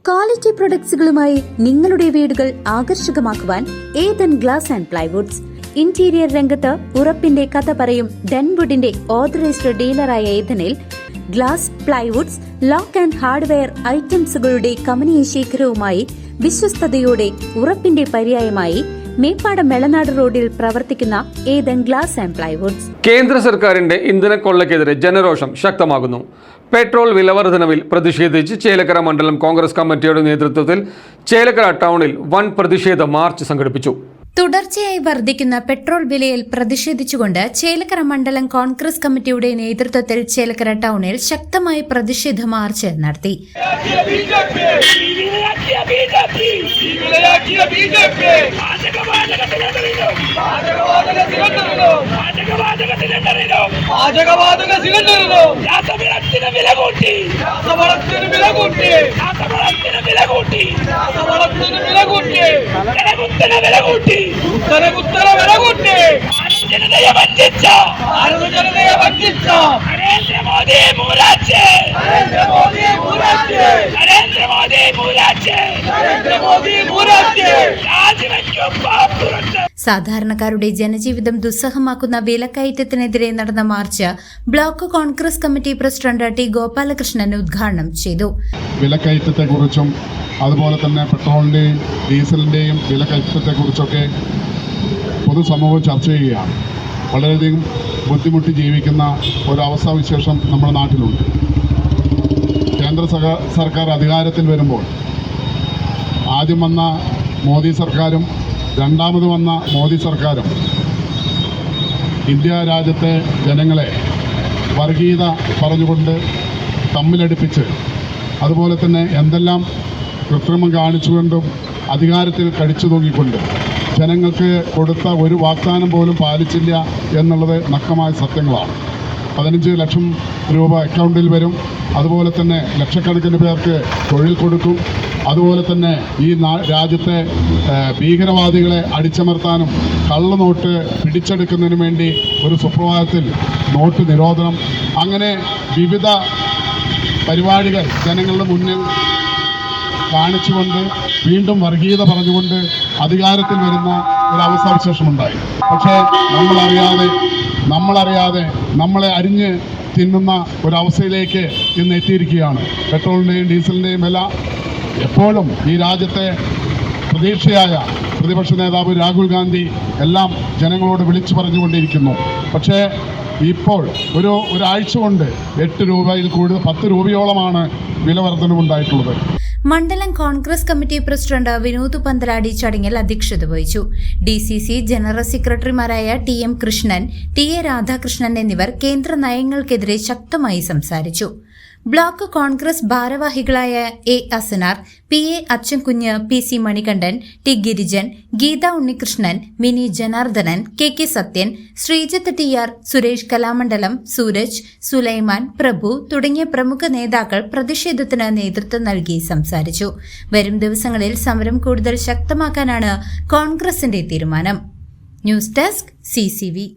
Quality പ്രൊഡക്ട്സുകളുമായി നിങ്ങളുടെ വീടുകൾ ആകർഷകമാക്കുവാൻ Ethan glass and plywoods. Interior രംഗത്ത് ഉറപ്പിന്റെ കഥ പറയും ഡെൻവുഡിന്റെ ഓതറൈസ്ഡ് ഡീലറായ ഏതനിൽ glass, plywoods, lock and hardware ഐറ്റംസുകളുടെ കമനീയ ശേഖരവുമായി വിശ്വസ്തയോടെ ഉറപ്പിന്റെ പര്യായമായി മേപ്പാടം മെളനാട് റോഡിൽ പ്രവർത്തിക്കുന്ന ഏതൻ ഗ്ലാസ് ആൻഡ് പ്ലൈവുഡ്സ്. കേന്ദ്ര സർക്കാരിന്റെ ഇന്ധനക്കൊള്ളയ്ക്കെതിരെ ജനരോഷം ശക്തമാകുന്നു. പെട്രോൾ വിലവർധനവിൽ പ്രതിഷേധിച്ച് ചേലക്കര മണ്ഡലം കോൺഗ്രസ് കമ്മിറ്റിയുടെ നേതൃത്വത്തിൽ ചേലക്കര ടൗണിൽ വൻ പ്രതിഷേധ മാർച്ച് സംഘടിപ്പിച്ചു. തുടർച്ചയായി വർദ്ധിക്കുന്ന പെട്രോൾ വിലയിൽ പ്രതിഷേധിച്ചുകൊണ്ട് ചേലക്കര മണ്ഡലം കോൺഗ്രസ് കമ്മിറ്റിയുടെ നേതൃത്വത്തിൽ ചേലക്കര ടൗണിൽ ശക്തമായ പ്രതിഷേധ മാർച്ച് നടത്തി. സാധാരണക്കാരുടെ ജനജീവിതം ദുസ്സഹമാക്കുന്ന വിലക്കയറ്റത്തിനെതിരെ നടന്ന March block Congress committee president T Gopalakrishnan ഉദ്ഘാടനം ചെയ്തു. വിലക്കയറ്റത്തെക്കുറിച്ചും അതുപോലെ തന്നെ പെട്രോളിന്റെയും ഡീസലിന്റെയും വിലക്കയറ്റത്തെക്കുറിച്ചൊക്കെ പൊതുസമൂഹം ചർച്ച ചെയ്യുകയാണ്. വളരെയധികം ബുദ്ധിമുട്ടി ജീവിക്കുന്ന ഒരവസ്ഥാവിശേഷം നമ്മുടെ നാട്ടിലുണ്ട്. കേന്ദ്ര സർക്കാർ അധികാരത്തിൽ വരുമ്പോൾ ആദ്യം വന്ന മോദി സർക്കാരും രണ്ടാമത് വന്ന മോദി സർക്കാരും ഇന്ത്യ രാജ്യത്തെ ജനങ്ങളെ വർഗീയത പറഞ്ഞുകൊണ്ട് തമ്മിലടിപ്പിച്ച് അതുപോലെ തന്നെ എന്തെല്ലാം കൃത്രിമം കാണിച്ചുകൊണ്ടും അധികാരത്തിൽ കടിച്ചു തൂങ്ങിക്കൊണ്ട് ജനങ്ങൾക്ക് കൊടുത്ത ഒരു വാഗ്ദാനം പോലും പാലിച്ചില്ല എന്നുള്ളത് നഗ്നമായ സത്യങ്ങളാണ്. 15 ലക്ഷം രൂപ അക്കൗണ്ടിൽ വരും, അതുപോലെ തന്നെ ലക്ഷക്കണക്കിന് പേർക്ക് തൊഴിൽ കൊടുക്കും, അതുപോലെ തന്നെ ഈ രാജ്യത്തെ ഭീകരവാദികളെ അടിച്ചമർത്താനും കള്ളനോട്ട് പിടിച്ചെടുക്കുന്നതിനു വേണ്ടി ഒരു സുപ്രഭാതത്തിൽ നോട്ട് നിരോധനം, അങ്ങനെ വിവിധ പരിപാടികൾ ജനങ്ങളുടെ മുന്നിൽ കാണിച്ചുകൊണ്ട് വീണ്ടും വർഗീയത പറഞ്ഞുകൊണ്ട് അധികാരത്തിൽ വരുന്ന ഒരവസ്ഥാവിശേഷമുണ്ടായി. പക്ഷേ നമ്മളറിയാതെ നമ്മളെ അരിഞ്ഞ് തിന്നുന്ന ഒരവസ്ഥയിലേക്ക് ഇന്ന് എത്തിയിരിക്കുകയാണ്. പെട്രോളിൻ്റെയും ഡീസലിൻ്റെയും വില എപ്പോഴും ഈ രാജ്യത്തെ പ്രതീക്ഷയായ പ്രതിപക്ഷ നേതാവ് രാഹുൽ ഗാന്ധി എല്ലാം ജനങ്ങളോട് വിളിച്ചു പറഞ്ഞുകൊണ്ടിരിക്കുന്നു. പക്ഷേ ഇപ്പോൾ ഒരാഴ്ച കൊണ്ട് 8 രൂപയിൽ കൂടുതൽ 10 രൂപയോളമാണ് വില വർധനവുണ്ടായിട്ടുള്ളത്. മണ്ഡലം കോൺഗ്രസ് കമ്മിറ്റി പ്രസിഡന്റ് വിനോദ് പന്തലാടി ചടങ്ങിൽ അധ്യക്ഷത വഹിച്ചു. DCC ജനറൽ സെക്രട്ടറിമാരായ TM കൃഷ്ണൻ, TA രാധാകൃഷ്ണൻ എന്നിവർ കേന്ദ്ര നയങ്ങൾക്കെതിരെ ശക്തമായി സംസാരിച്ചു. ബ്ലോക്ക് കോൺഗ്രസ് ഭാരവാഹികളായ A Asanar, PA Achankunju, PC Manikandan, T Girijan, Geetha Unnikrishnan, Mini Janardhanan, KK Sathyan, Sreejith TR, Suresh Kalamandalam, Sooraj, Sulaiman, Prabhu തുടങ്ങിയ പ്രമുഖ നേതാക്കൾ പ്രതിഷേധത്തിന് നേതൃത്വം നൽകി സംസാരിച്ചു. വരും ദിവസങ്ങളിൽ സമരം കൂടുതൽ ശക്തമാക്കാനാണ് കോൺഗ്രസിന്റെ തീരുമാനം. News desk CCV.